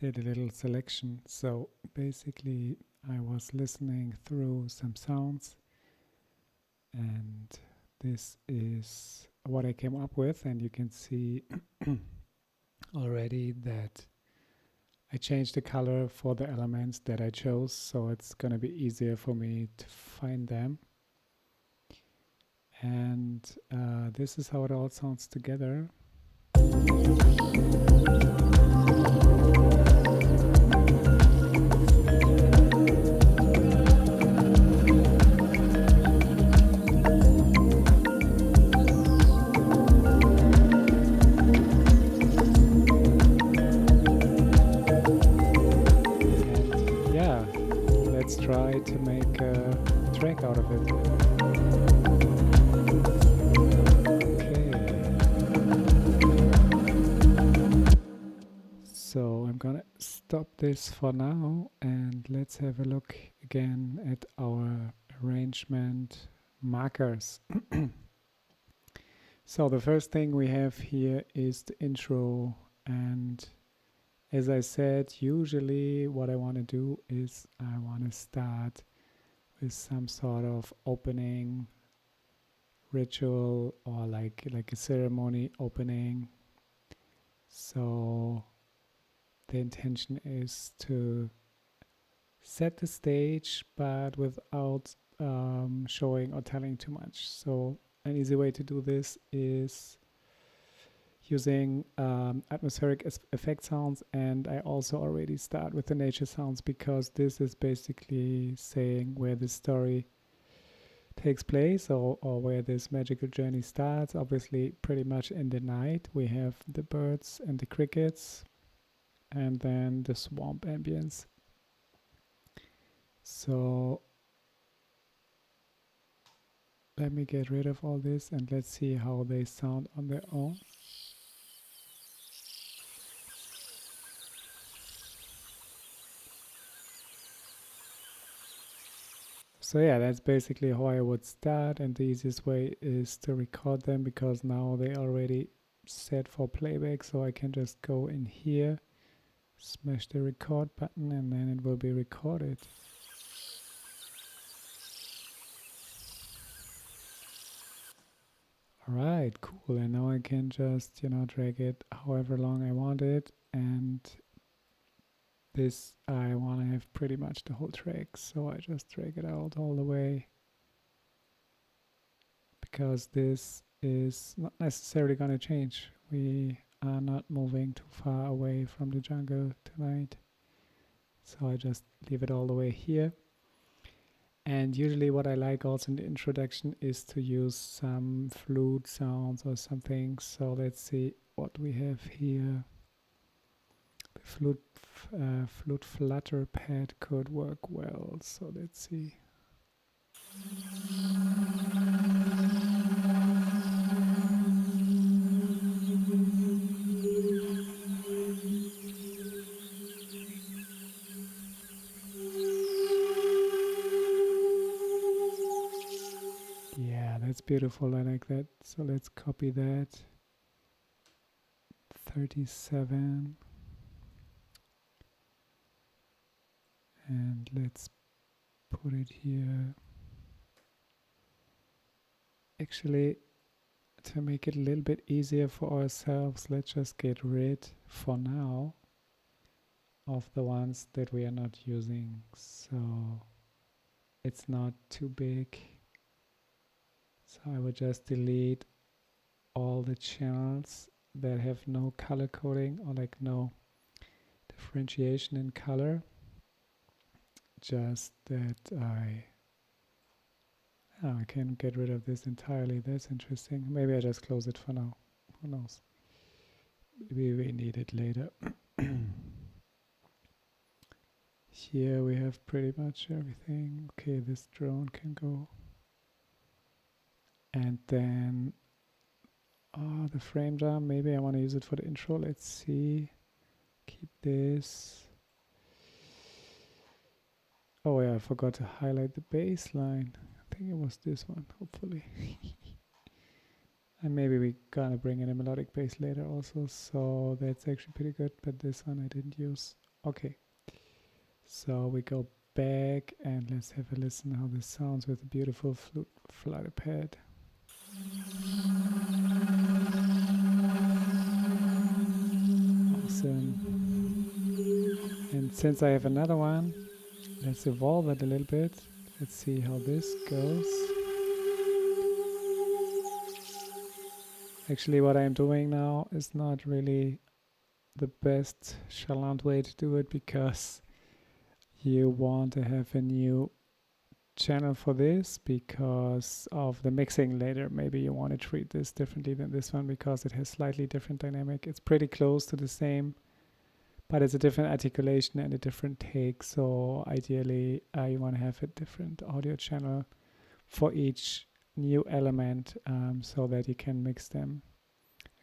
did a little selection. So basically I was listening through some sounds, and this is what I came up with, and you can see already that I changed the color for the elements that I chose, so it's gonna be easier for me to find them. And this is how it all sounds together. Try to make a track out of it. Okay. So I'm gonna stop this for now, and let's have a look again at our arrangement markers. So the first thing we have here is the intro, and as I said, usually what I want to do is I want to start with some sort of opening ritual, or like a ceremony opening. So the intention is to set the stage, but without showing or telling too much. So an easy way to do this is using atmospheric effect sounds, and I also already start with the nature sounds, because this is basically saying where the story takes place, or where this magical journey starts. Obviously pretty much in the night we have the birds and the crickets, and then the swamp ambience. So let me get rid of all this and let's see how they sound on their own. So yeah, that's basically how I would start, and the easiest way is to record them, because now they already set for playback, so I can just go in here, smash the record button, and then it will be recorded. Alright, cool, and now I can just, drag it however long I want it, and this I want to have pretty much the whole track, so I just drag it out all the way, because this is not necessarily going to change. We are not moving too far away from the jungle tonight, so I just leave it all the way here. And usually what I like also in the introduction is to use some flute sounds or something. So let's see what we have here. The flute flutter pad could work well, so let's see. Yeah, that's beautiful, I like that. So let's copy that. 37. And let's put it here. Actually, to make it a little bit easier for ourselves, let's just get rid for now of the ones that we are not using, so it's not too big. So I would just delete all the channels that have no color coding, or like no differentiation in color. Just that I can get rid of this entirely. That's interesting. Maybe I just close it for now. Who knows? Maybe we need it later. Here we have pretty much everything. Okay, this drone can go. And then the frame drum, maybe I want to use it for the intro. Let's see. Keep this. Oh yeah, I forgot to highlight the bass line. I think it was this one, hopefully. And maybe we're gonna bring in a melodic bass later also, so that's actually pretty good, but this one I didn't use. Okay, so we go back and let's have a listen how this sounds with a beautiful flute flutter pad. Awesome. And since I have another one, let's evolve it a little bit. Let's see how this goes. Actually, what I'm doing now is not really the best chalant way to do it, because you want to have a new channel for this because of the mixing later. Maybe you want to treat this differently than this one because it has slightly different dynamic. It's pretty close to the same, but it's a different articulation and a different take. So ideally you want to have a different audio channel for each new element, so that you can mix them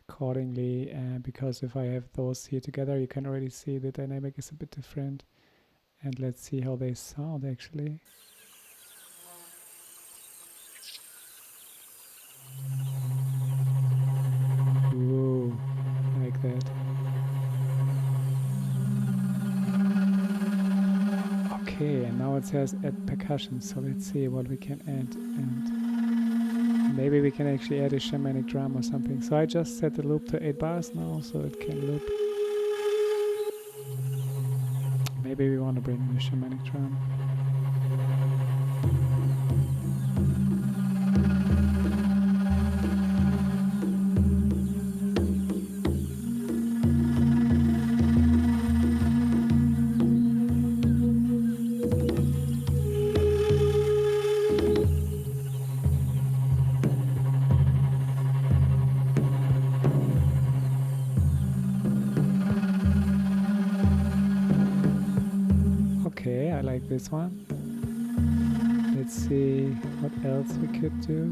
accordingly. Because if I have those here together, you can already see the dynamic is a bit different. And let's see how they sound actually. Ooh, like that. Okay, and now it says add percussion, so let's see what we can add, and maybe we can actually add a shamanic drum or something. So I just set the loop to 8 bars now, so it can loop. Maybe we want to bring in a shamanic drum. Okay, I like this one. Let's see what else we could do.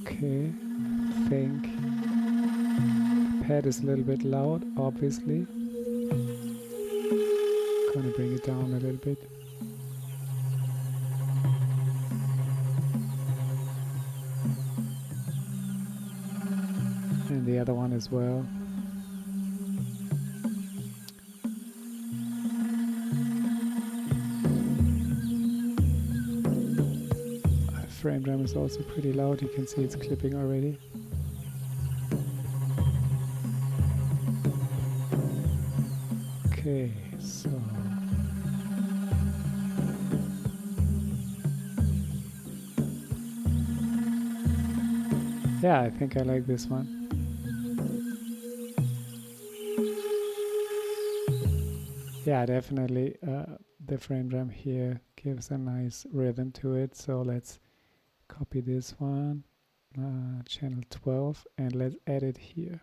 Okay, I think the pad is a little bit loud, obviously. Gonna bring it down a little bit. And the other one as well. Frame drum is also pretty loud. You can see it's clipping already. Okay, so yeah, I think I like this one. Yeah, definitely the frame drum here gives a nice rhythm to it. So let's copy this one, channel 12, and let's add it here.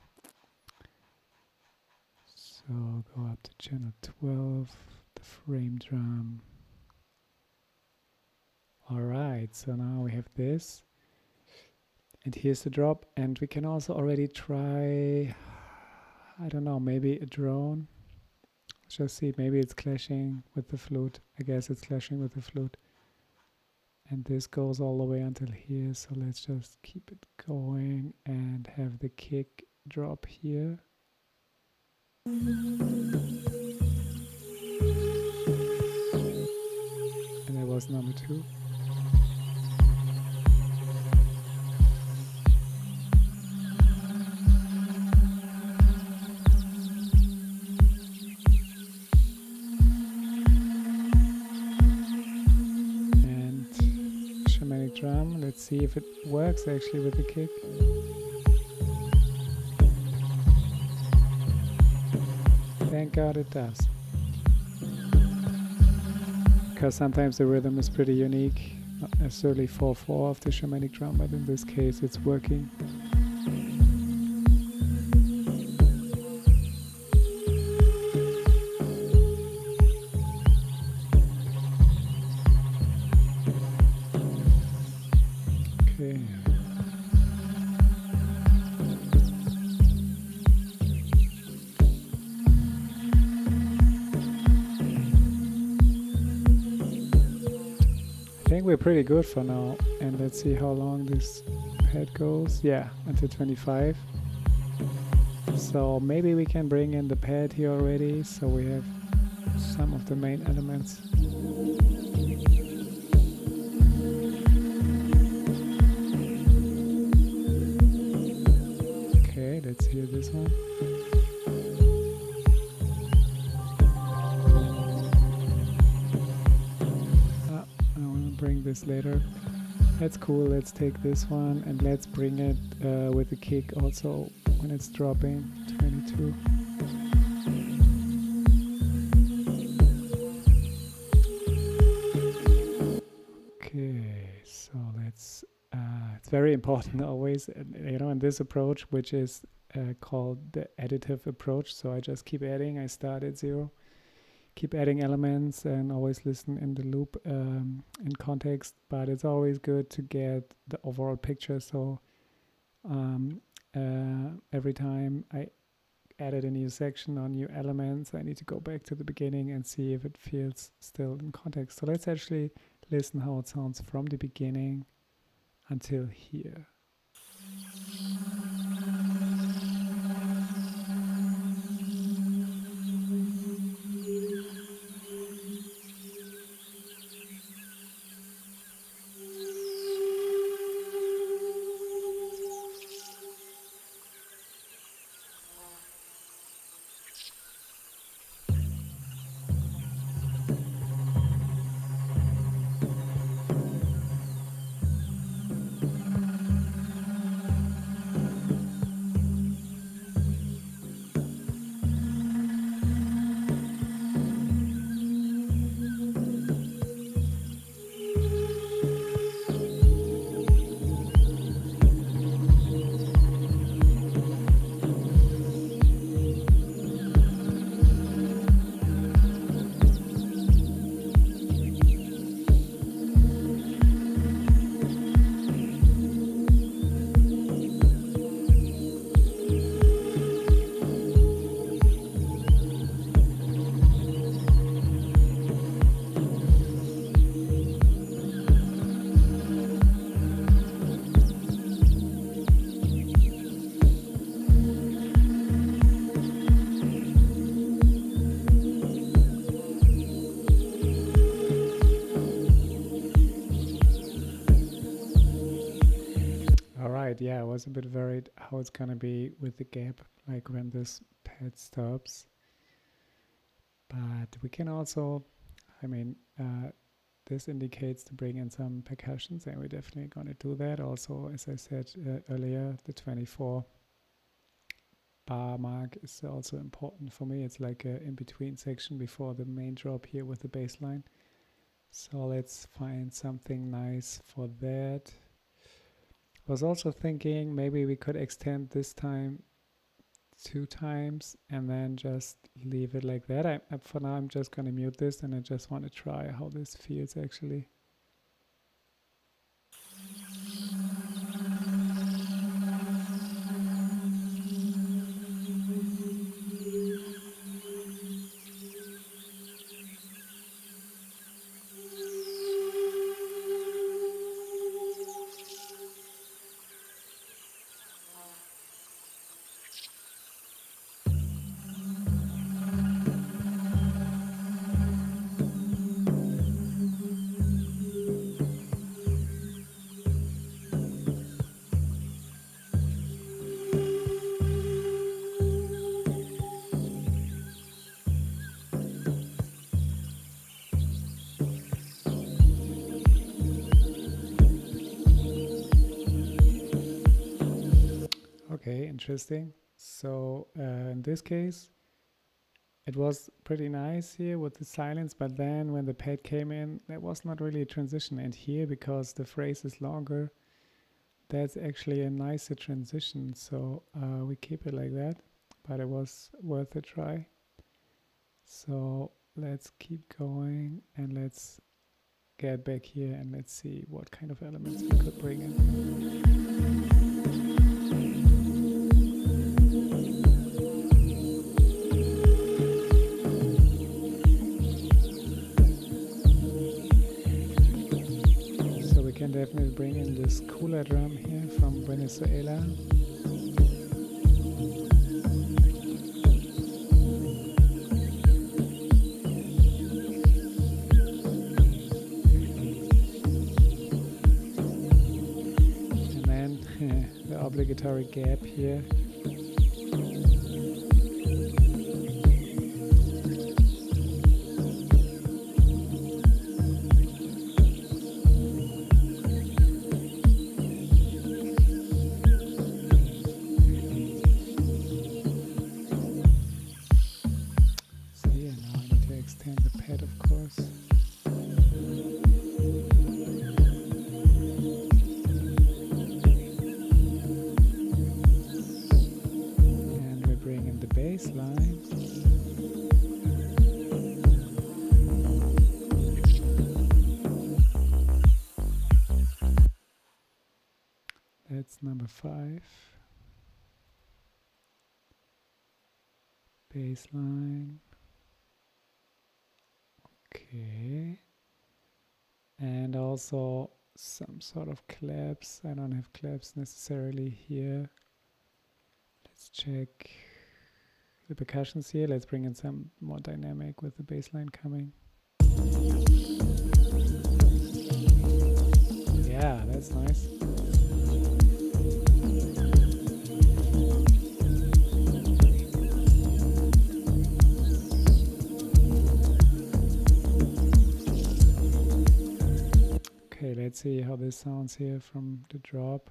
So go up to channel 12, the frame drum. Alright, so now we have this. And here's the drop, and we can also already try, I don't know, maybe a drone. Let's just see, maybe it's clashing with the flute. I guess it's clashing with the flute. And this goes all the way until here, so let's just keep it going and have the kick drop here. And that was number 2. Drum. Let's see if it works actually with the kick. Thank God it does. Because sometimes the rhythm is pretty unique, not necessarily 4/4 of the shamanic drum, but in this case it's working. think we're pretty good for now. And let's see how long this pad goes. Yeah, until 25. So maybe we can bring in the pad here already, so we have some of the main elements. Okay, let's hear this one. I want to bring this later. That's cool. Let's take this one and let's bring it with the kick also when it's dropping 22. Okay, so let's it's very important always, you know, in this approach, which is called the additive approach. So I just keep adding. I start at 0, keep adding elements, and always listen in the loop in context. But it's always good to get the overall picture. So every time I added a new section or new elements, I need to go back to the beginning and see if it feels still in context. So let's actually listen how it sounds from the beginning until here. Yeah, I was a bit worried how it's gonna be with the gap, like when this pad stops. But we can also, I mean, this indicates to bring in some percussions, and we're definitely gonna do that. Also, as I said earlier, the 24 bar mark is also important for me. It's like a in-between section before the main drop here with the bass line. So let's find something nice for that. I was also thinking maybe we could extend this time 2 times and then just leave it like that. For now I'm just going to mute this, and I just want to try how this feels actually. Okay, interesting. So in this case, it was pretty nice here with the silence, but then when the pad came in, there was not really a transition. And here, because the phrase is longer, that's actually a nicer transition. So we keep it like that, but it was worth a try. So let's keep going and let's get back here and let's see what kind of elements we could bring in. We'll bring in this cooler drum here from Venezuela. And then the obligatory gap here. That's number 5. Bass line. Okay. And also some sort of claps. I don't have claps necessarily here. Let's check the percussions here. Let's bring in some more dynamic with the bass line coming. Yeah, that's nice. Okay, let's see how this sounds here from the drop.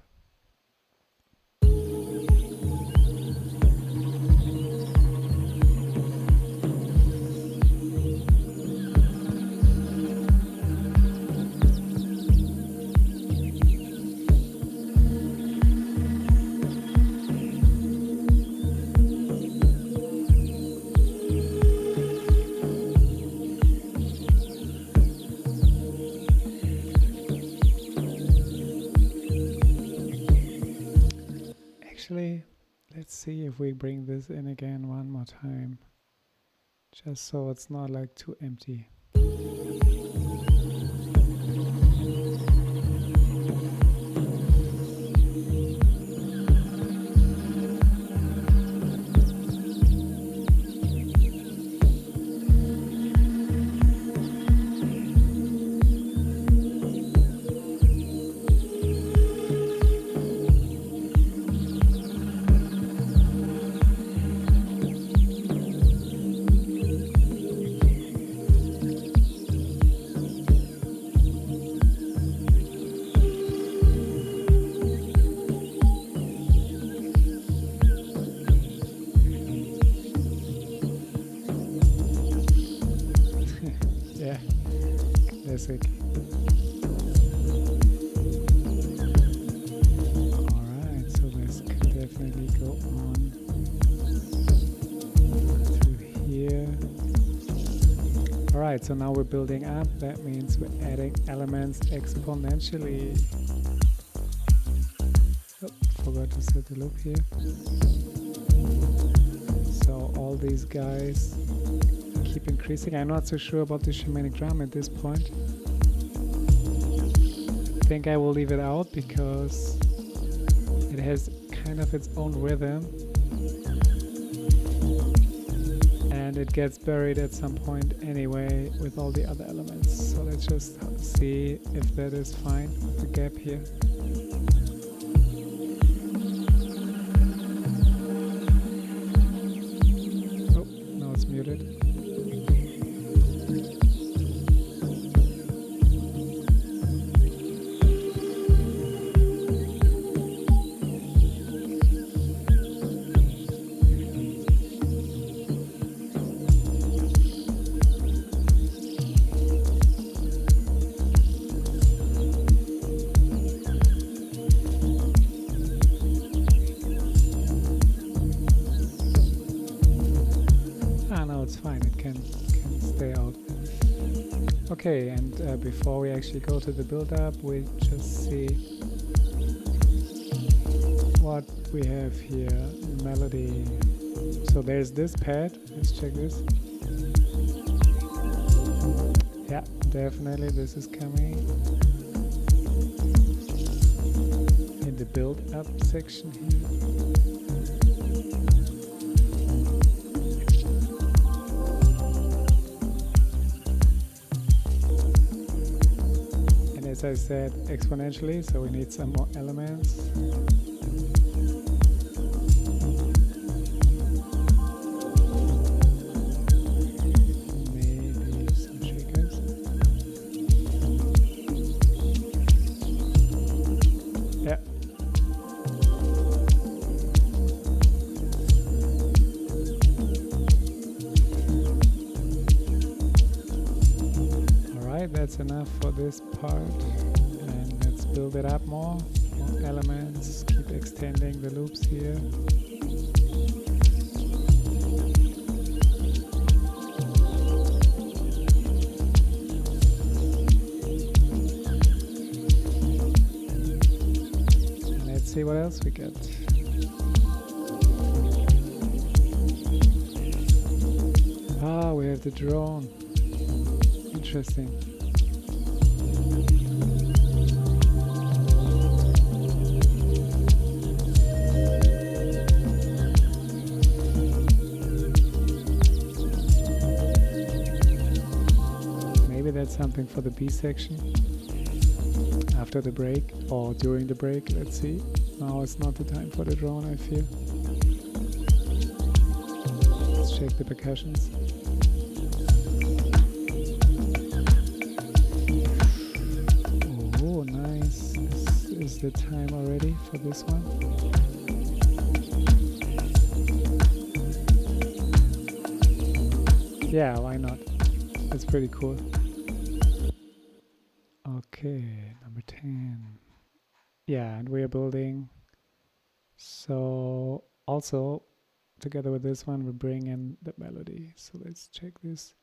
Actually, let's see if we bring this in again one more time, just so it's not like too empty. Classic. Alright, so this can definitely go on to here. Alright, so now we're building up. That means we're adding elements exponentially. Oh, forgot to set the loop here. So all these guys keep increasing. I'm not so sure about the Shamanic Drum at this point. I think I will leave it out because it has kind of its own rhythm and it gets buried at some point anyway with all the other elements. So let's just see if that is fine with the gap here. Oh, now it's muted. It's fine, it can stay out. Okay, and before we actually go to the build-up, we just see what we have here. Melody. So there's this pad. Let's check this. Yeah, definitely this is coming. build-up section here. And as I said, exponentially, so we need some more elements. That's enough for this part, and let's build it up more elements, keep extending the loops here. And let's see what else we get. Ah, we have the drone. Interesting. That's something for the B section after the break or during the break. Let's see. Now it's not the time for the drone, I feel. Let's check the percussions. Oh, nice. This is the time already for this one. Yeah, why not? That's pretty cool. Okay, number 10. Yeah, and we are building. So also together with this one, we bring in the melody. So let's check this.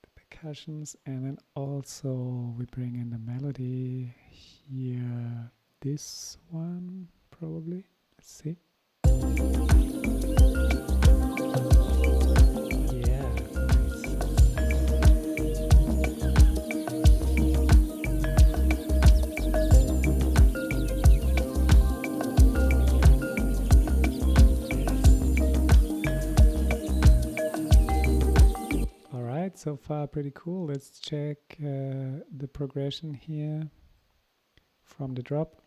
The percussions, and then also we bring in the melody here. This one probably. Let's see. So far pretty cool. Let's check the progression here from the drop.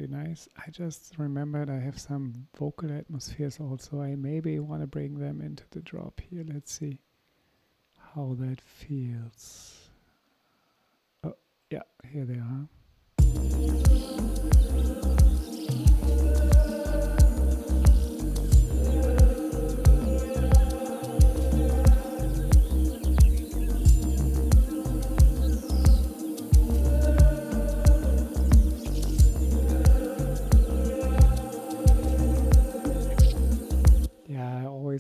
pretty nice. I just remembered I have some vocal atmospheres also. I maybe want to bring them into the drop here. Let's see how that feels. Oh, yeah, here they are.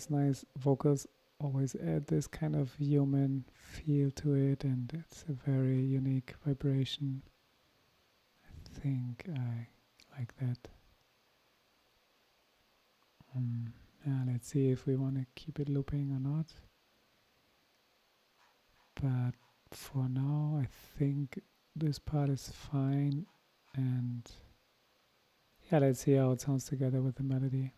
Nice vocals always add this kind of human feel to it, and it's a very unique vibration. I think I like that. Let's see if we want to keep it looping or not, but for now I think this part is fine, and yeah, let's see how it sounds together with the melody.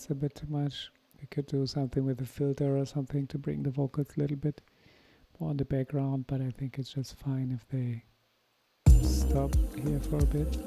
A bit too much. We could do something with a filter or something to bring the vocals a little bit more on the background, but I think it's just fine if they stop here for a bit.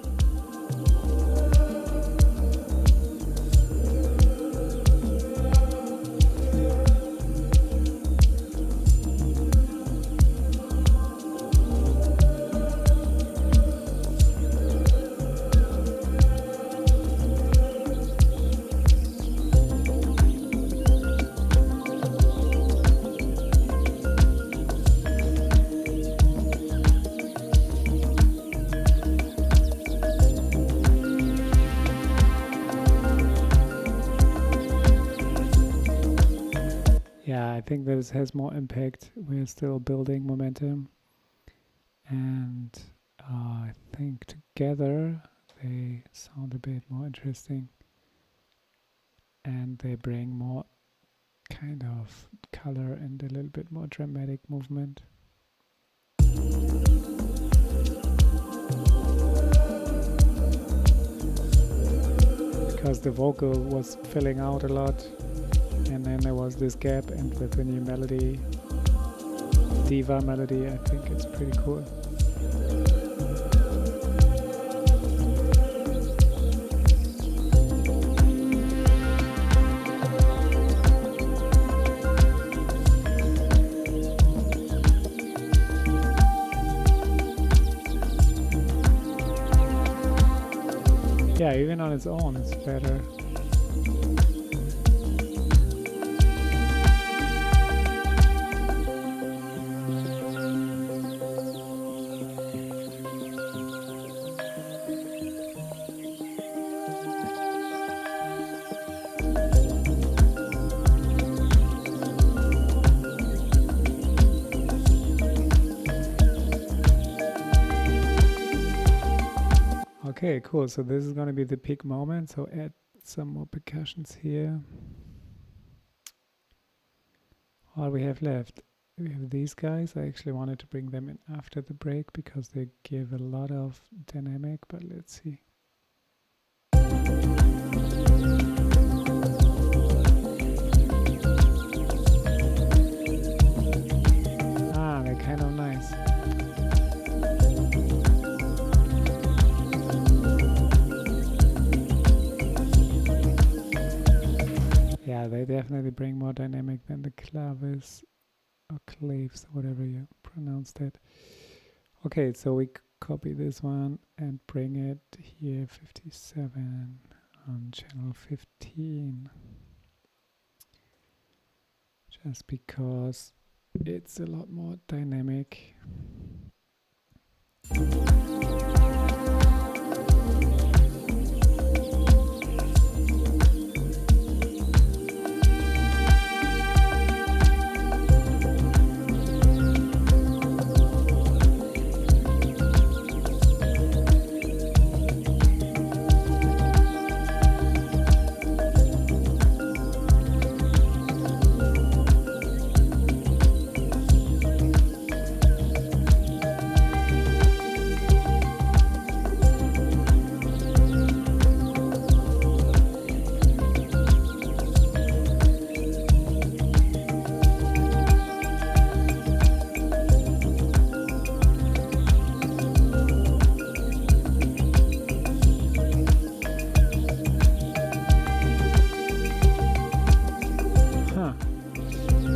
I think this has more impact. We're still building momentum, and I think together they sound a bit more interesting, and they bring more kind of color and a little bit more dramatic movement. Because the vocal was filling out a lot, and then there was this gap, and with the new melody, diva melody, I think it's pretty cool. Yeah, even on its own, it's better. Okay, cool. So this is going to be the peak moment. So add some more percussions here. What we have left? We have these guys. I actually wanted to bring them in after the break because they give a lot of dynamic, but let's see. Ah, they're kind of nice. Yeah, they definitely bring more dynamic than the claves or claves, whatever you pronounce that. Okay, so we copy this one and bring it here, 57 on channel 15. Just because it's a lot more dynamic.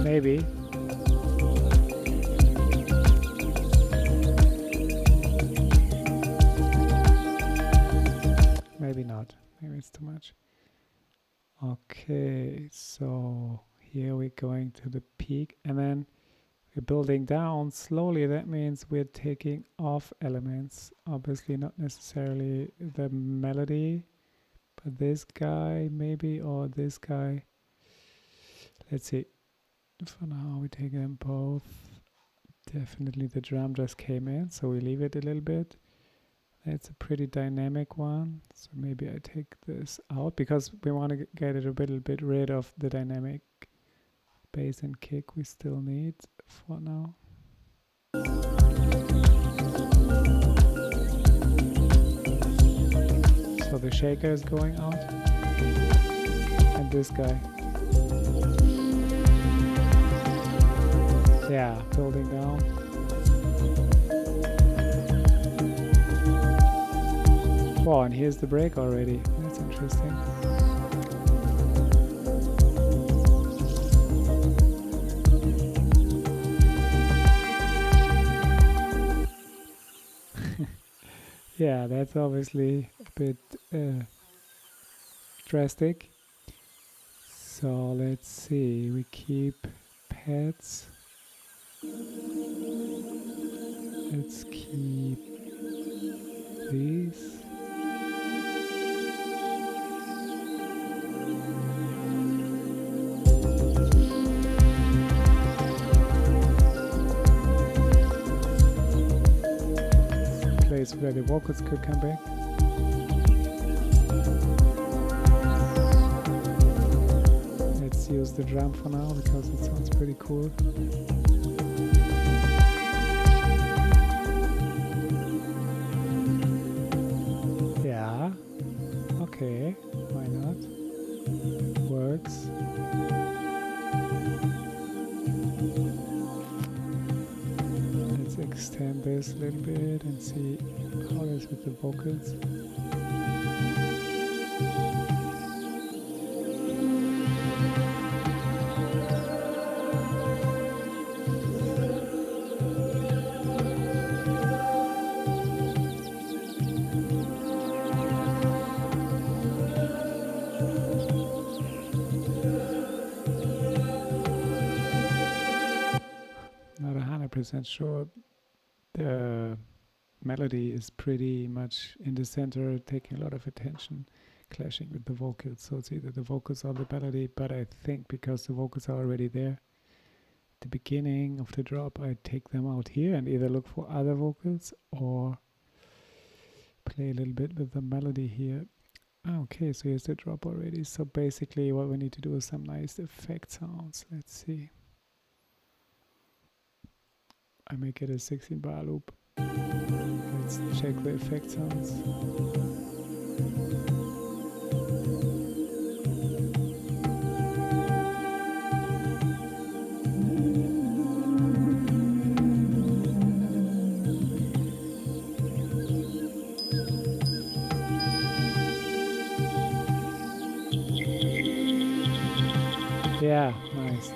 Maybe. Maybe not. Maybe it's too much. Okay, so here we're going to the peak and then we're building down slowly. That means we're taking off elements. Obviously not necessarily the melody, but this guy maybe, or this guy. Let's see. For now we take them both. Definitely the drum just came in, so we leave it a little bit. It's a pretty dynamic one, so maybe I take this out because we want to get it a little bit rid of the dynamic bass and kick we still need for now. So the shaker is going out, and this guy. Yeah, building down. Oh, and here's the break already. That's interesting. Yeah, that's obviously a bit drastic. So let's see. We keep pads. Let's keep these. Place where the vocals could come back. Let's use the drum for now because it sounds pretty cool. Yeah, okay, why not? Works. Let's extend this a little bit and see how it is with the vocals. Not 100% sure. The melody is pretty much in the center, taking a lot of attention, clashing with the vocals. So it's either the vocals or the melody, but I think because the vocals are already there at the beginning of the drop, I take them out here and either look for other vocals or play a little bit with the melody here. Okay, so here's the drop already. So basically what we need to do is some nice effect sounds. Let's see. I make it a 16 bar loop. Let's check the effect sounds. Yeah, nice.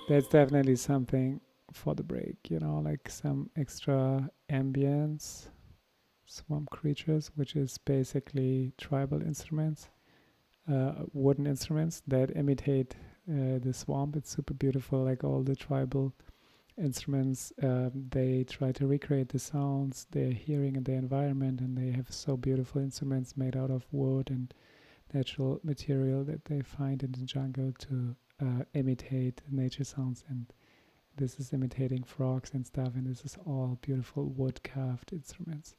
That's definitely something for the break, you know, like some extra ambience, swamp creatures, which is basically tribal instruments, wooden instruments that imitate the swamp. It's super beautiful, like all the tribal instruments. They try to recreate the sounds they're hearing in their environment, and they have so beautiful instruments made out of wood and natural material that they find in the jungle to imitate nature sounds. And this is imitating frogs and stuff, and this is all beautiful wood carved instruments.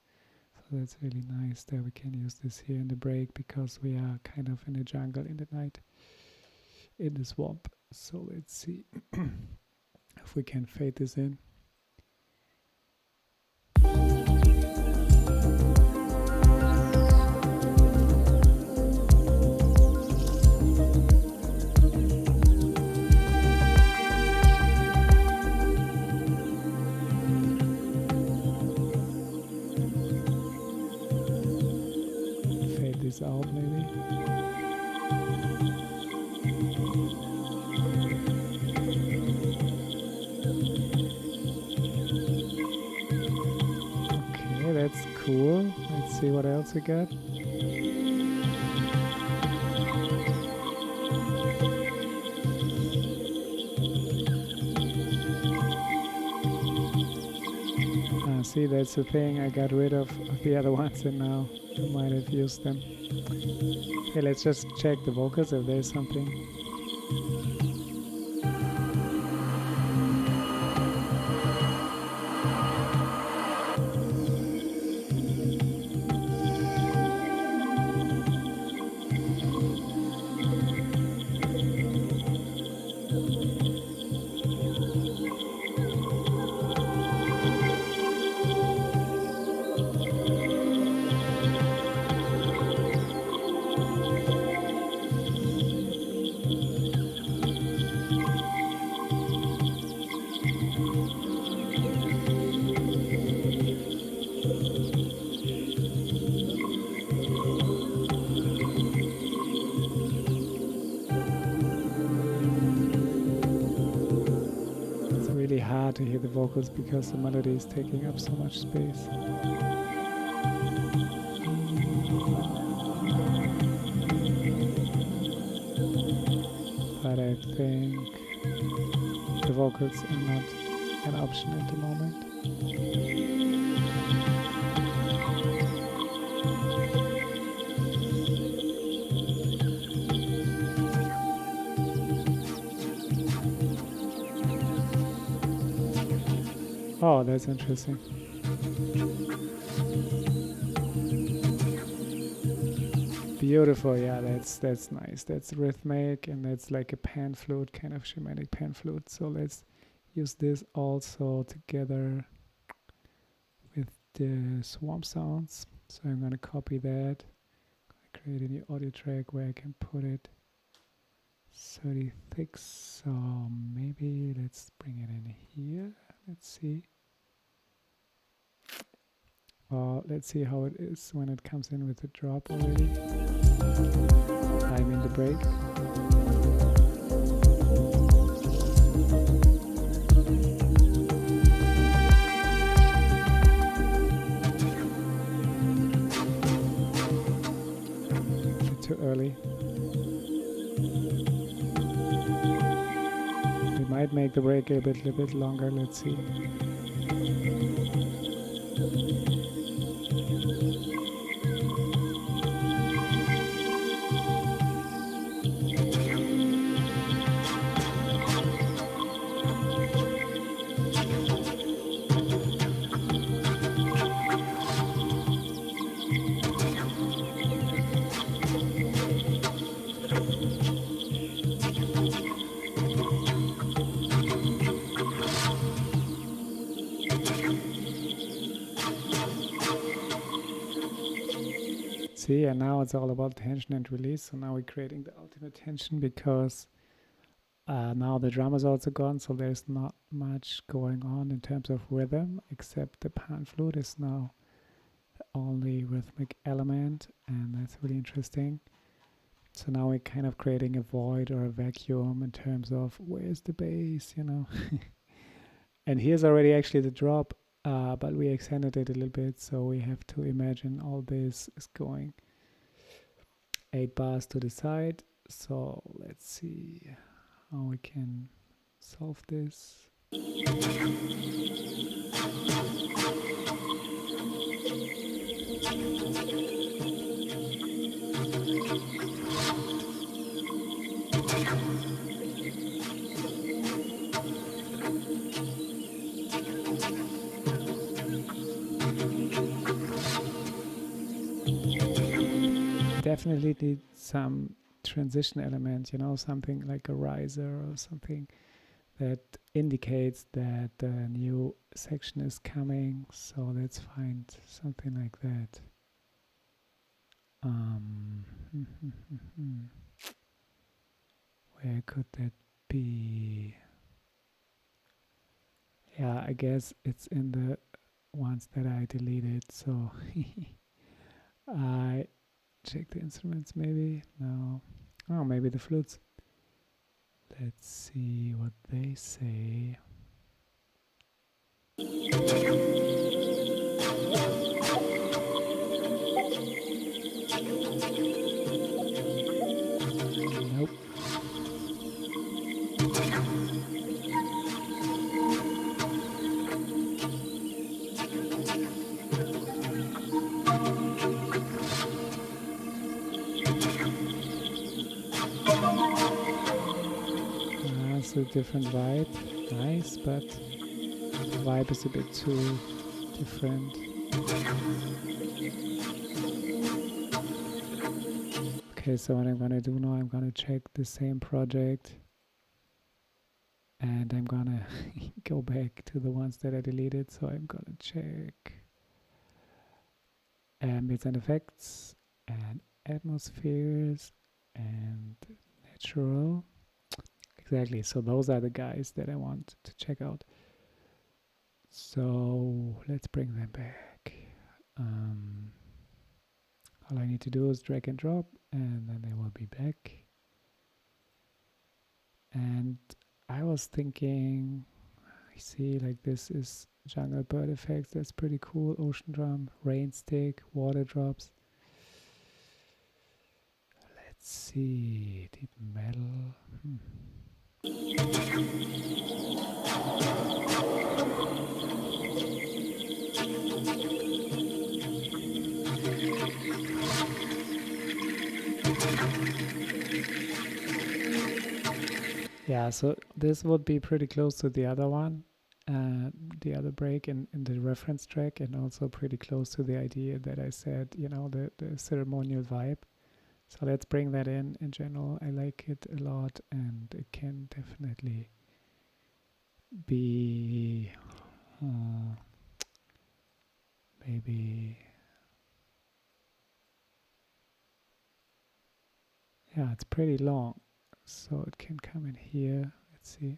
So that's really nice that we can use this here in the break because we are kind of in a jungle in the night, in the swamp. So let's see if we can fade this in. Out maybe. see what else we got. See, that's the thing, I got rid of the other ones and now I might have used them. Okay, let's just check the vocals if there's something. Hard to hear the vocals because the melody is taking up so much space. But I think the vocals are not an option at the moment. Oh, that's interesting. Beautiful, yeah, that's nice. That's rhythmic and that's like a pan flute, kind of shamanic pan flute. So let's use this also together with the swamp sounds. So I'm gonna copy that. Create a new audio track where I can put it 36. So maybe let's bring it in here. Let's see. Let's see how it is when it comes in with the drop already. I'm in the break. Too early. We might make the break a little bit longer. Let's see. See, and now it's all about tension and release. So now we're creating the ultimate tension because now the drum is also gone, so there's not much going on in terms of rhythm, except the pan flute is now the only rhythmic element, and that's really interesting. So now we're kind of creating a void or a vacuum in terms of where's the bass, you know. And here's already actually the drop, but we extended it a little bit, so we have to imagine all this is going 8 bars to the side. So let's see how we can solve this. Definitely need some transition element, you know, something like a riser or something that indicates that the new section is coming. So let's find something like that. Where could that be? Yeah, I guess it's in the ones that I deleted. So I check the instruments maybe. No. Oh, maybe the flutes. Let's see what they say. different vibe. Nice, but the vibe is a bit too different. Okay, so what I'm gonna do now, I'm gonna check the same project and I'm gonna go back to the ones that I deleted. So I'm gonna check ambience and effects and atmospheres and natural. Exactly, so those are the guys that I want to check out. So let's bring them back. All I need to do is drag and drop and then they will be back. And I was thinking, I see like this is jungle bird effects, that's pretty cool. Ocean drum, rain stick, water drops. Let's see, deep metal. Yeah, so this would be pretty close to the other one, the other break in the reference track, and also pretty close to the idea that I said, you know, the ceremonial vibe. So let's bring that in general. I like it a lot, and it can definitely be maybe, yeah, it's pretty long. So it can come in here. Let's see.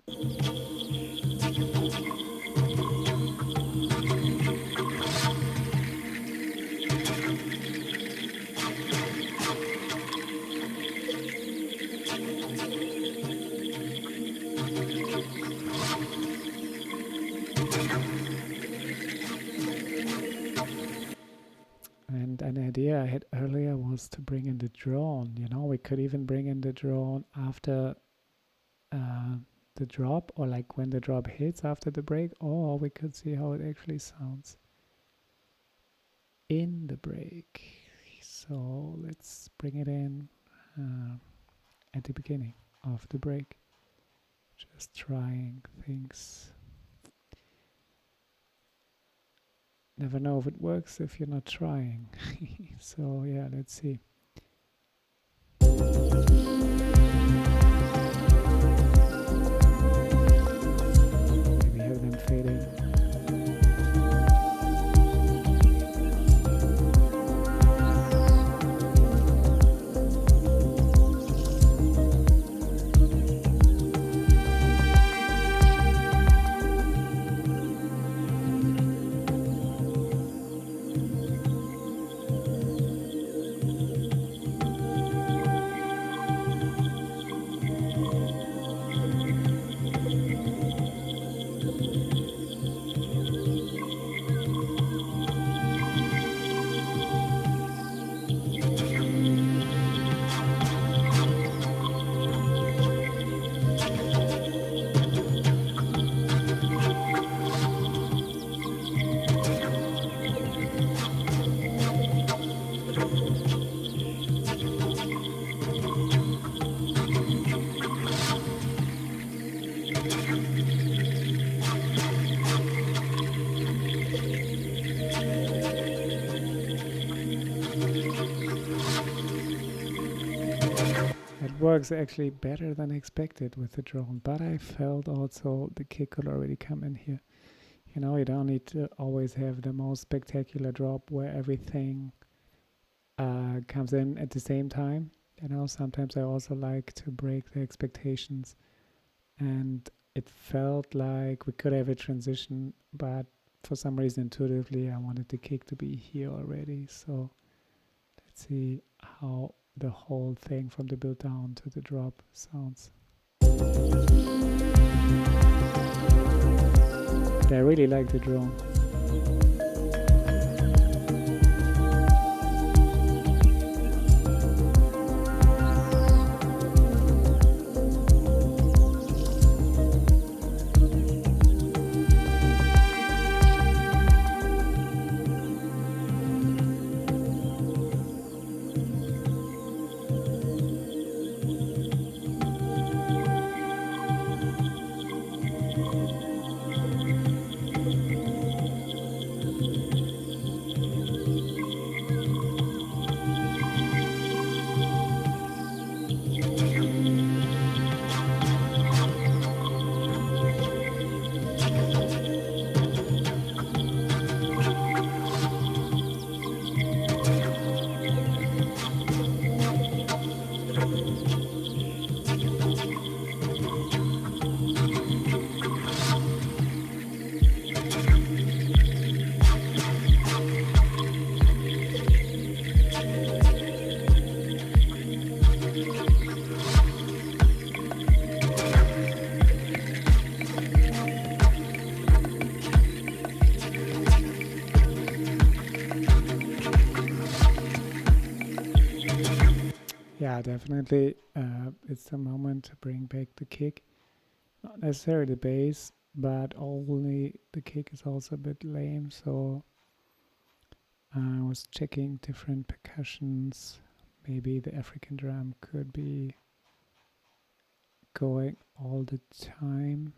And an idea I had earlier was to bring in the drone. You know, we could even bring in the drone after the drop, or like when the drop hits after the break, or we could see how it actually sounds in the break. So let's bring it in at the beginning of the break. Just trying things. Never know if it works if you're not trying. So yeah, let's see. Maybe have them fade in. Works actually better than expected with the drone, but I felt also the kick could already come in here. You know, you don't need to always have the most spectacular drop where everything comes in at the same time. You know, sometimes I also like to break the expectations, and it felt like we could have a transition, but for some reason intuitively I wanted the kick to be here already. So let's see how the whole thing from the build down to the drop sounds. But I really like the drone. definitely. It's the moment to bring back the kick. Not necessarily the bass, but only the kick is also a bit lame. So I was checking different percussions. Maybe the African drum could be going all the time.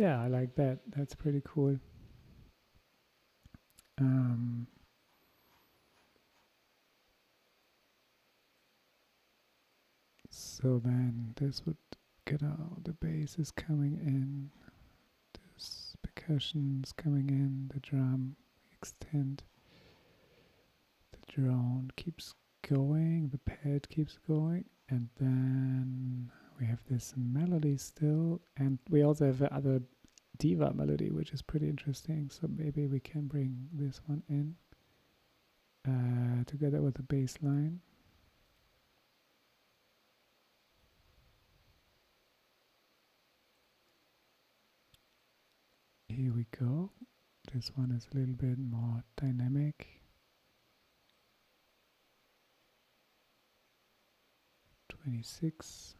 Yeah, I like that. That's pretty cool. So then this would get out, the bass is coming in, this percussion is coming in, the drum extend, the drone keeps going, the pad keeps going, and then we have this melody still, and we also have the other diva melody, which is pretty interesting. So maybe we can bring this one in together with the bass line. Here we go. This one is a little bit more dynamic. 26.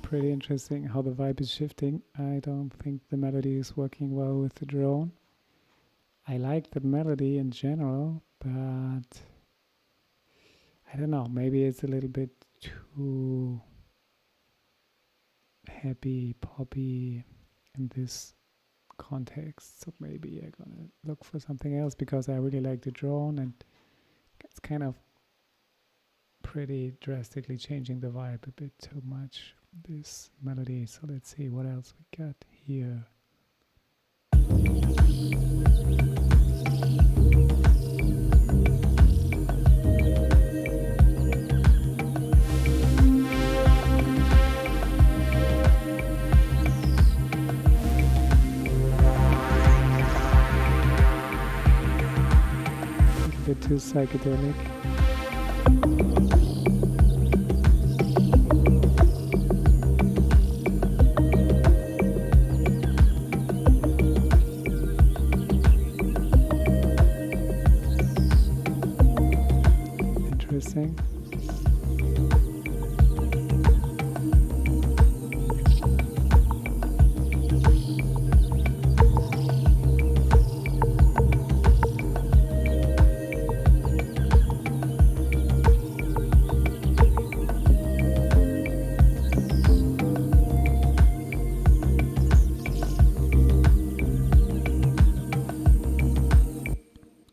Pretty interesting how the vibe is shifting. I don't think the melody is working well with the drone. I like the melody in general, but I don't know, maybe it's a little bit too happy, poppy in this context. So maybe I'm gonna look for something else, because I really like the drone and it's kind of pretty drastically changing the vibe a bit too much, this melody. So let's see what else we got here. A bit too psychedelic. Interesting.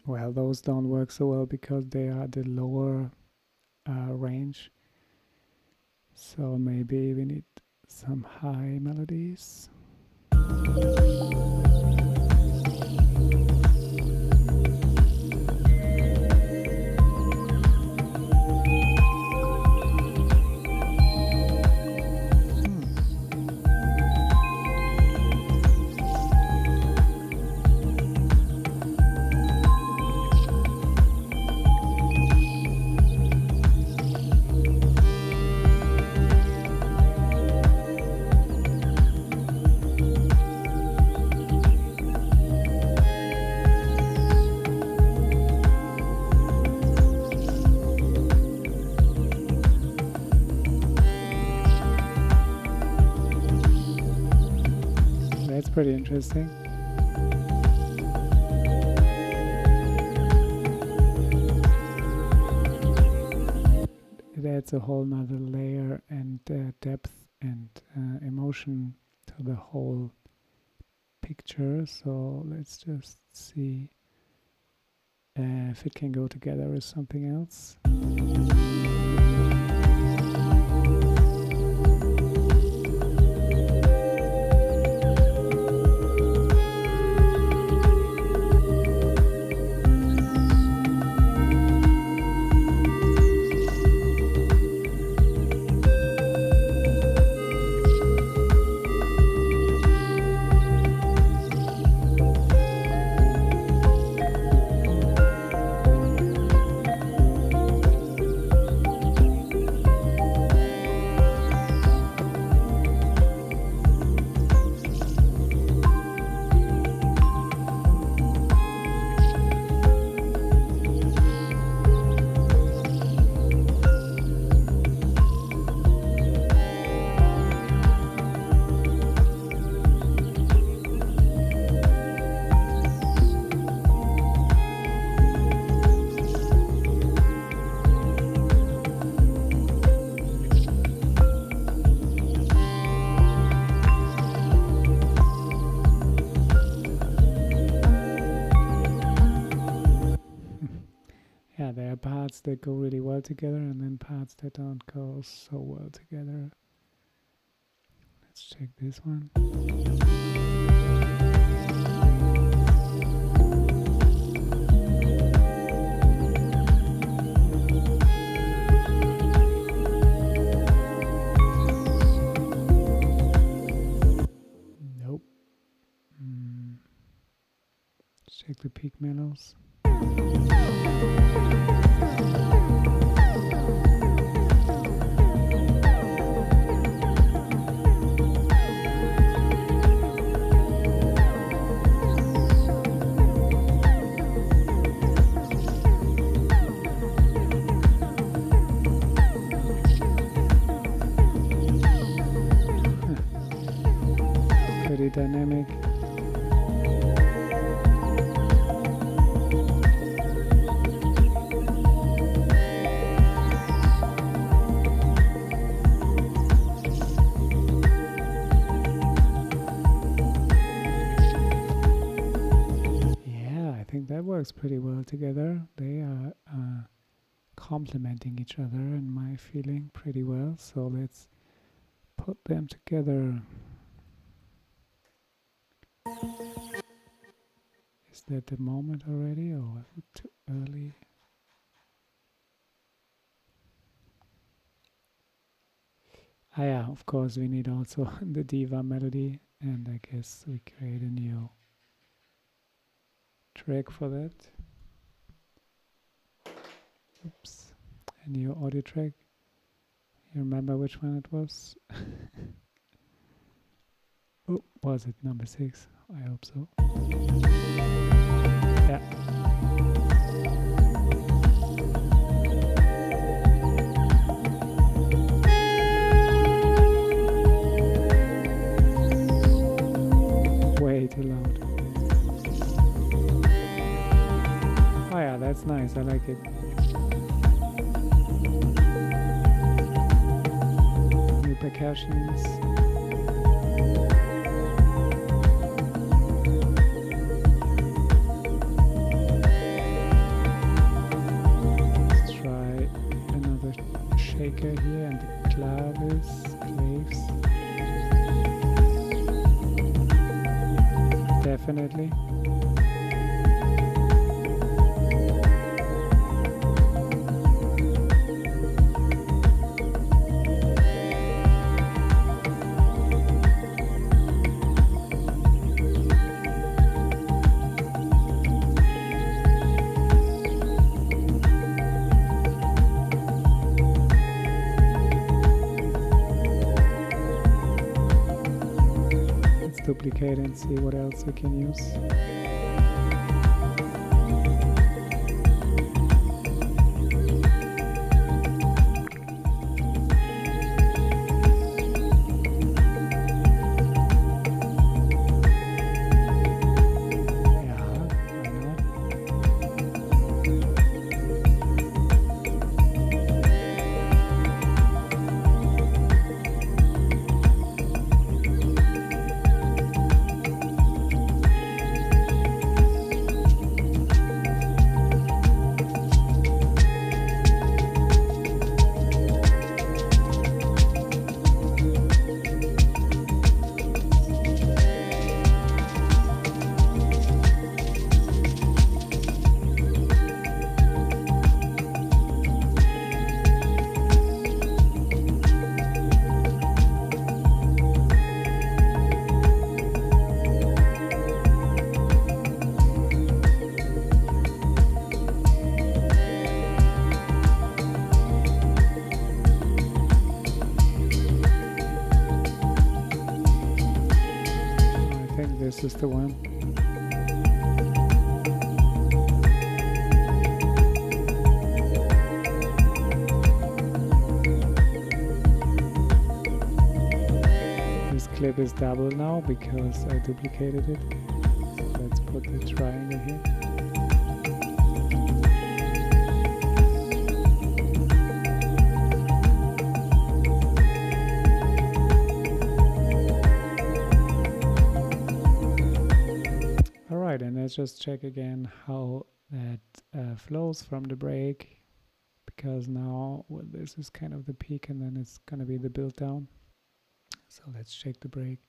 Well, those don't work so well because they are the lower range. So maybe we need some high melodies. That's pretty interesting. It adds a whole nother layer and depth and emotion to the whole picture. So let's just see if it can go together with something else. Yeah, there are parts that go really well together and then parts that don't go so well together. Let's check this one. Nope. Let's check the peak mellows. Pretty dynamic. That works pretty well together. They are complementing each other in my feeling pretty well. So let's put them together. Is that the moment already, or was it too early? Ah yeah, of course we need also the diva melody, and I guess we create a new track for that. Oops, a new audio track. You remember which one it was? Oh, was it number 6? I hope so. Yeah. Way too loud. Oh yeah, that's nice. I like it. New percussions. Let's try another shaker here and the claves. Definitely. Duplicate and see what else we can use. this is the one. This clip is double now because I duplicated it. So let's put the triangle here. Alright, and let's just check again how that flows from the break, because now this is kind of the peak and then it's gonna be the build down. So let's check the break.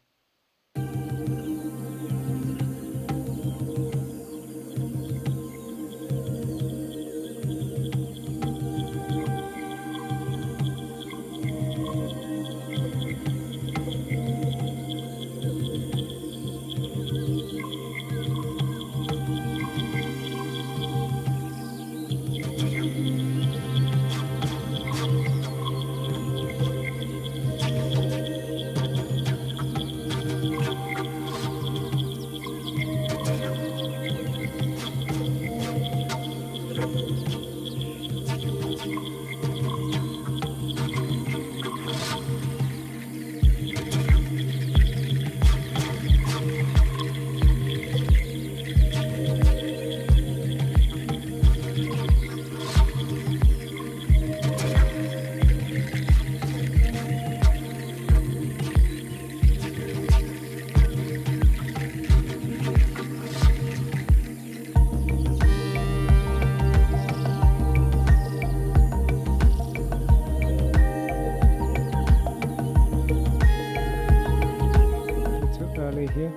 Here.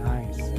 Nice.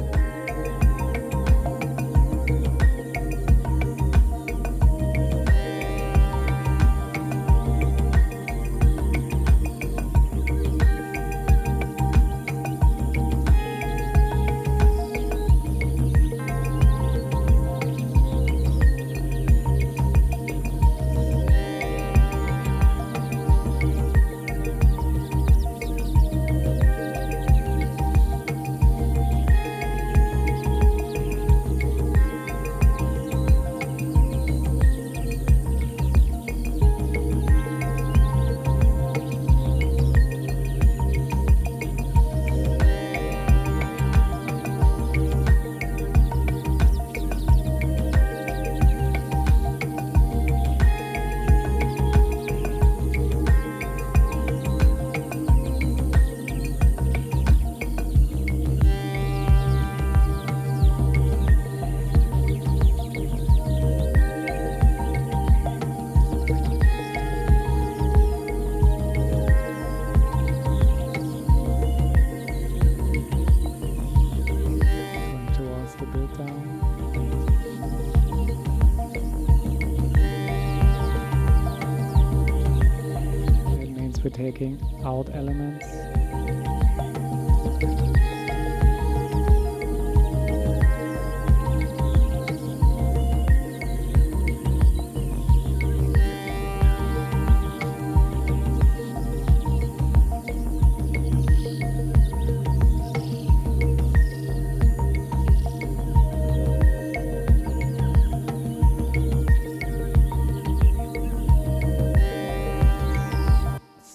Taking out elements.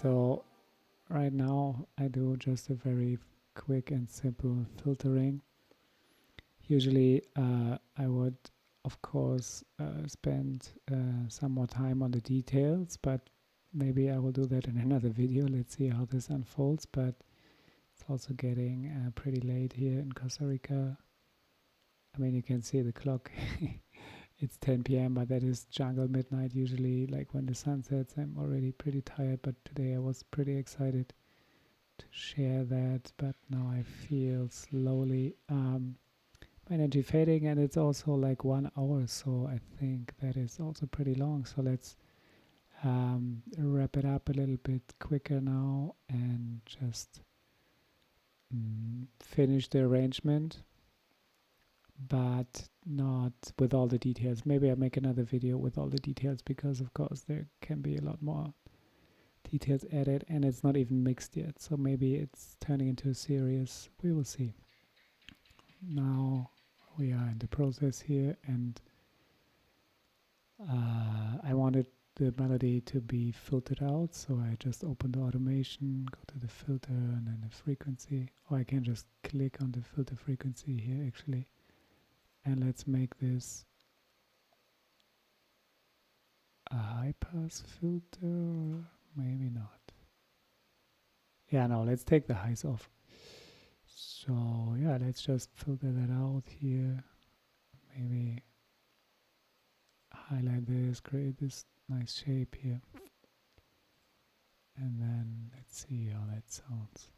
So right now I do just a very quick and simple filtering. Usually I would of course spend some more time on the details, but maybe I will do that in another video. Let's see how this unfolds, but it's also getting pretty late here in Costa Rica. I mean, you can see the clock. It's 10 p.m. but that is jungle midnight. Usually, like when the sun sets, I'm already pretty tired, but today I was pretty excited to share that. But now I feel slowly my energy fading, and it's also like 1 hour, so I think that is also pretty long. So let's wrap it up a little bit quicker now and just finish the arrangement. but not with all the details. Maybe I make another video with all the details, because of course there can be a lot more details added, and it's not even mixed yet, so maybe it's turning into a series. We will see. Now we are in the process here, and I wanted the melody to be filtered out, so I just open the automation, go to the filter and then the frequency, or I can just click on the filter frequency here actually, and let's make this a high pass filter, maybe not. Yeah, no, let's take the highs off. So yeah, let's just filter that out here, maybe highlight this, create this nice shape here, and then let's see how that sounds.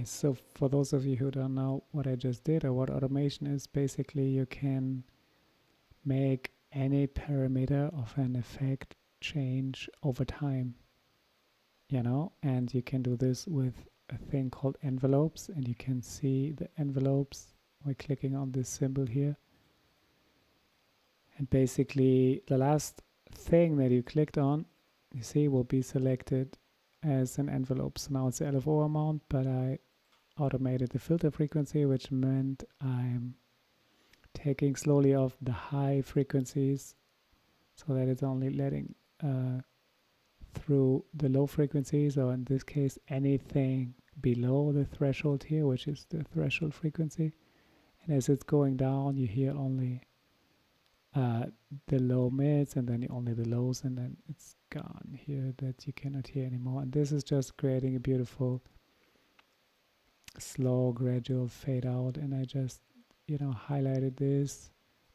So for those of you who don't know what I just did or what automation is, basically you can make any parameter of an effect change over time, you know, and you can do this with a thing called envelopes, and you can see the envelopes by clicking on this symbol here. And basically the last thing that you clicked on, you see, will be selected as an envelope. So now it's the LFO amount, but I automated the filter frequency, which meant I'm taking slowly off the high frequencies so that it's only letting through the low frequencies, or in this case anything below the threshold here, which is the threshold frequency. And as it's going down, you hear only the low mids, and then only the lows, and then it's gone here that you cannot hear anymore. And this is just creating a beautiful slow gradual fade out. And I just, you know, highlighted this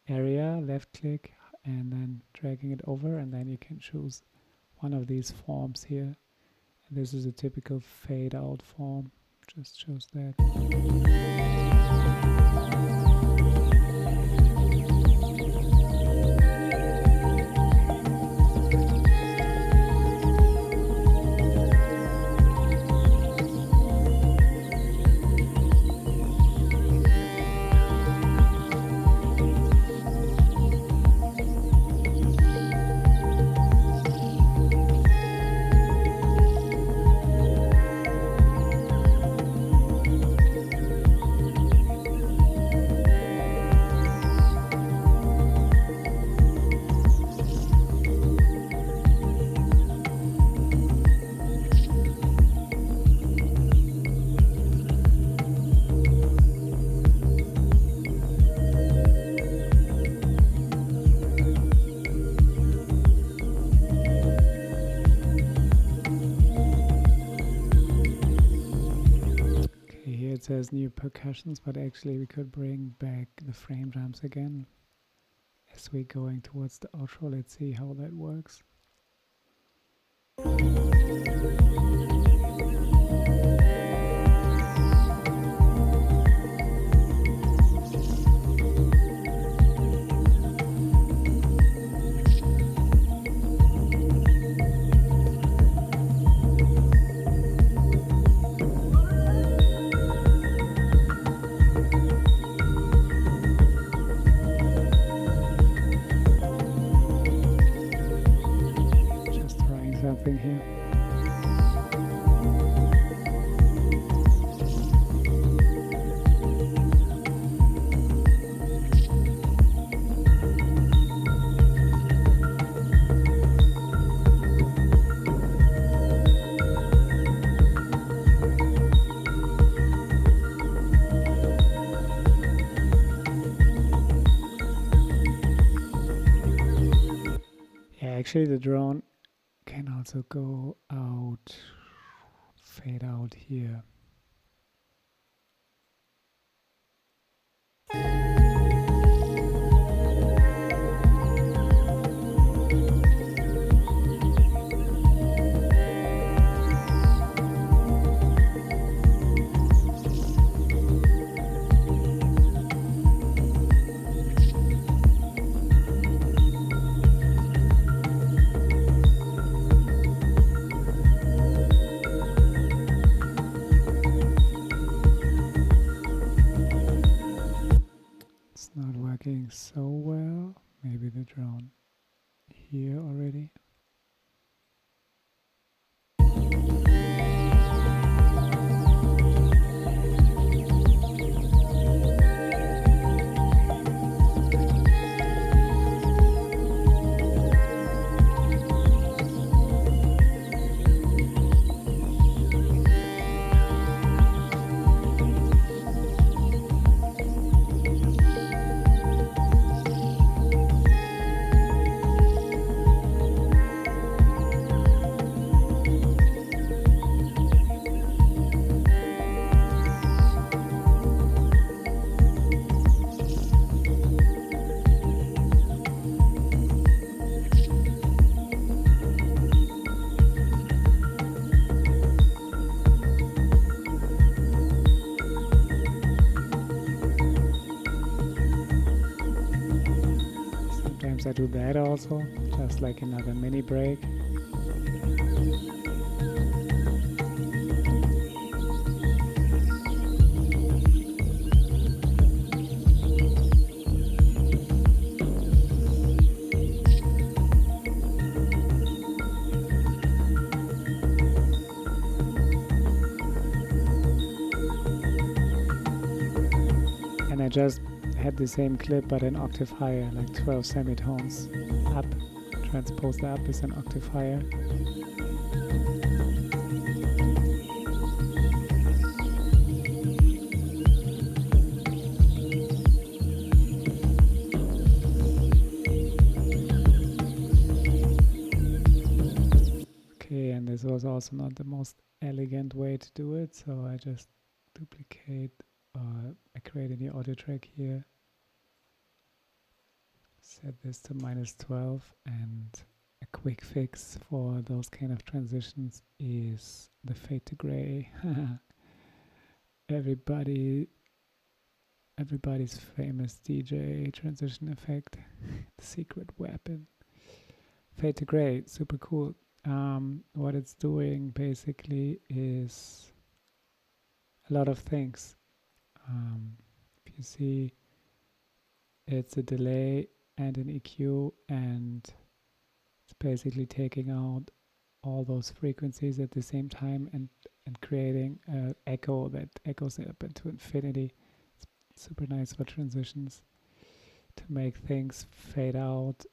area, left click, and then dragging it over, and then you can choose one of these forms here. And this is a typical fade out form. Just chose that. It says new percussions, but actually we could bring back the frame drums again as we're going towards the outro. Let's see how that works. Here. Yeah, actually the drone can also go out, fade out here. working so well. Maybe the drone here already. I do that also, just like another mini break. And I just had the same clip but an octave higher, like 12 semitones up. Transpose the up is an octave higher. Okay, and this was also not the most elegant way to do it, so I just duplicate, I create a new audio track here. Set this to -12, and a quick fix for those kind of transitions is the fade to gray. Everybody's famous DJ transition effect, the secret weapon. Fade to gray, super cool. What it's doing basically is a lot of things. If you see, it's a delay and an EQ, and it's basically taking out all those frequencies at the same time and creating an echo that echoes up into infinity. It's super nice for transitions to make things fade out.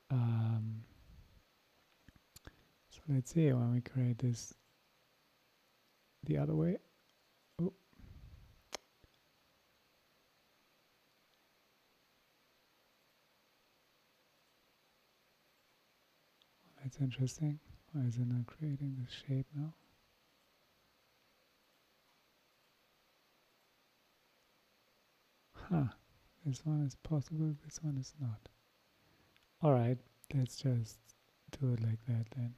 So let's see when we create this the other way. Oh. That's interesting. Why is it not creating this shape now? Huh. This one is possible, this one is not. Alright, let's just do it like that then.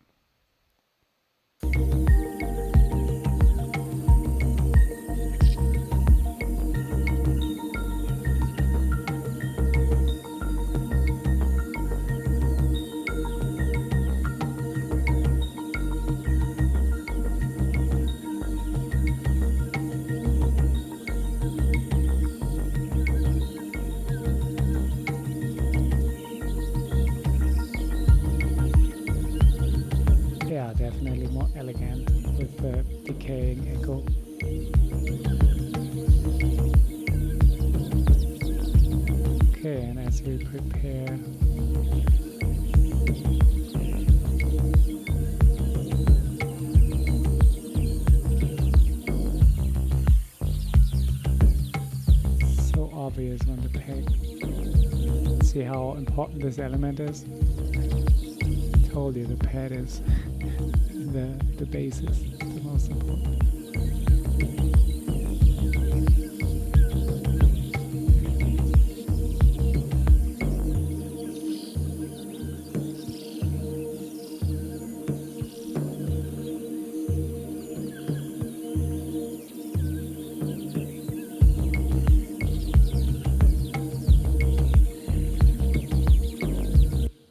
Yeah, definitely more elegant with the decaying echo. Okay, and as we prepare so obvious when the pad. See how important this element is? I told you the pad is the basis, the most important.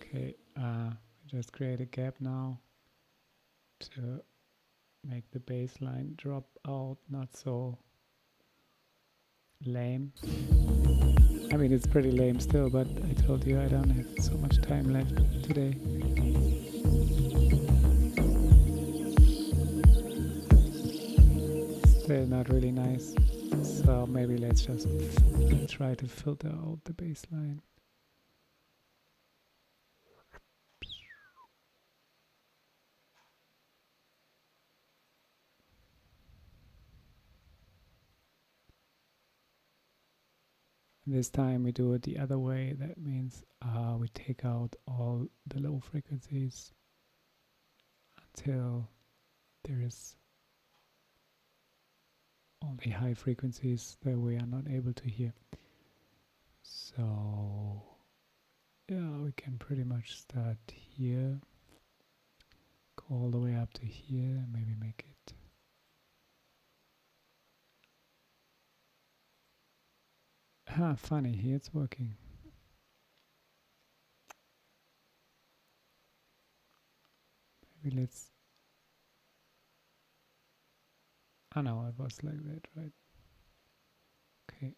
Okay, just create a gap now to make the bass line drop out, not so lame. I mean, it's pretty lame still, but I told you I don't have so much time left today. Still not really nice. So maybe let's just try to filter out the bass line. This time we do it the other way. That means we take out all the low frequencies until there is only high frequencies that we are not able to hear. So yeah, we can pretty much start here, go all the way up to here, and maybe make it funny, here it's working. Maybe let's, oh no, it was like that, right? Okay.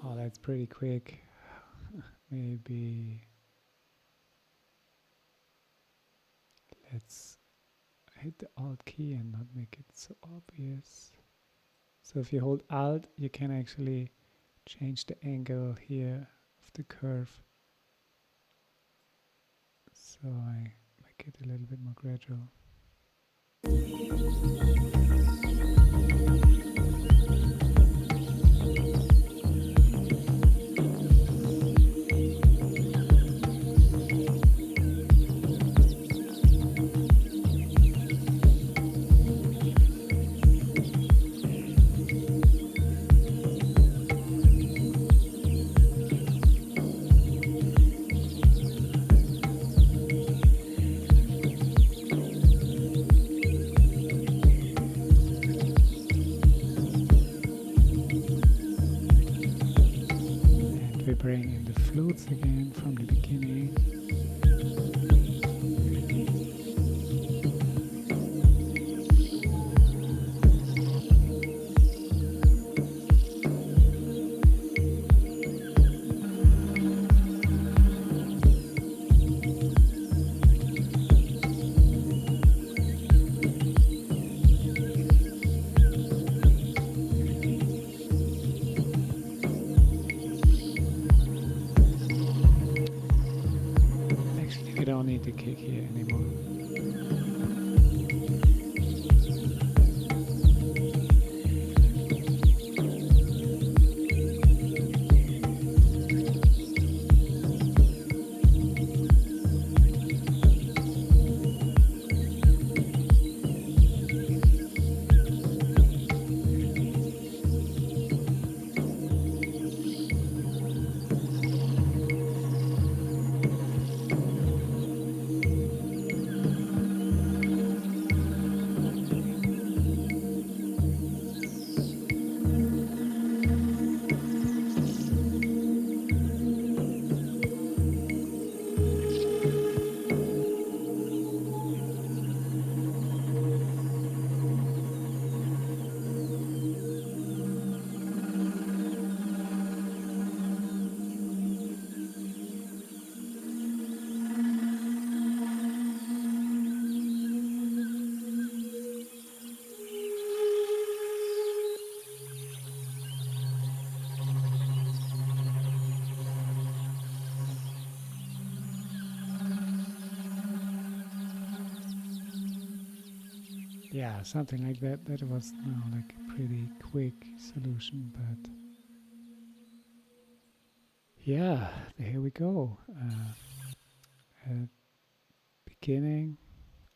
Oh, that's pretty quick. Maybe let's hit the Alt key and not make it so obvious. So if you hold Alt, you can actually change the angle here of the curve. So I make it a little bit more gradual. Bring in the flutes again from the beginning. You don't need the kick here anymore. Yeah, something like that. That was now like a pretty quick solution, but yeah, here we go. Beginning.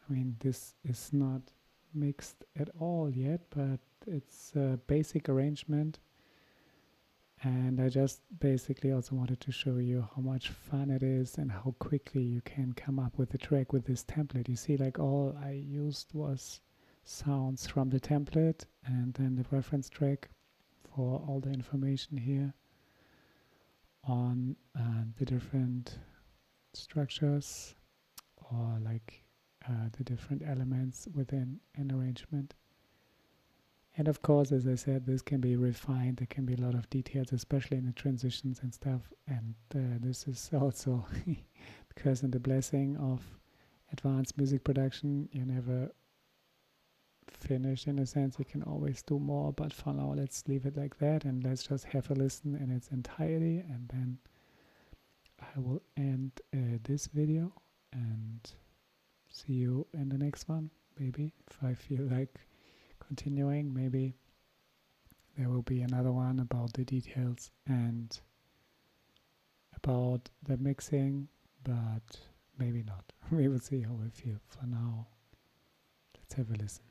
I mean, this is not mixed at all yet, but it's a basic arrangement. And I just basically also wanted to show you how much fun it is and how quickly you can come up with a track with this template. You see, like all I used was sounds from the template and then the reference track for all the information here on the different structures, or like the different elements within an arrangement. And of course, as I said, this can be refined. There can be a lot of details, especially in the transitions and stuff. And this is also the curse and the blessing of advanced music production. You never finish, in a sense. You can always do more, but for now, let's leave it like that, and let's just have a listen in its entirety, and then I will end this video and see you in the next one. Maybe if I feel like continuing, maybe there will be another one about the details and about the mixing, but maybe not. We will see how I feel. For now, let's have a listen.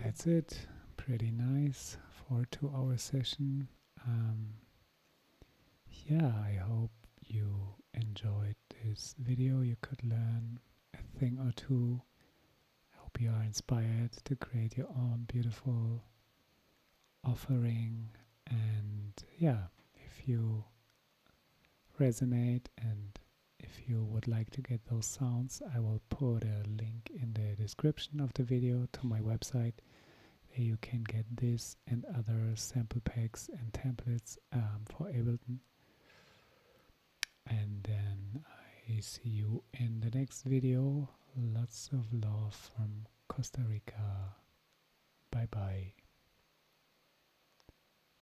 that's it. Pretty nice for a 2-hour session. Yeah, I hope you enjoyed this video. You could learn a thing or two. I hope you are inspired to create your own beautiful offering. And yeah, if you resonate and if you would like to get those sounds, I will put a link in the description of the video to my website where you can get this and other sample packs and templates for Ableton. And then I see you in the next video. Lots of love from Costa Rica. Bye bye.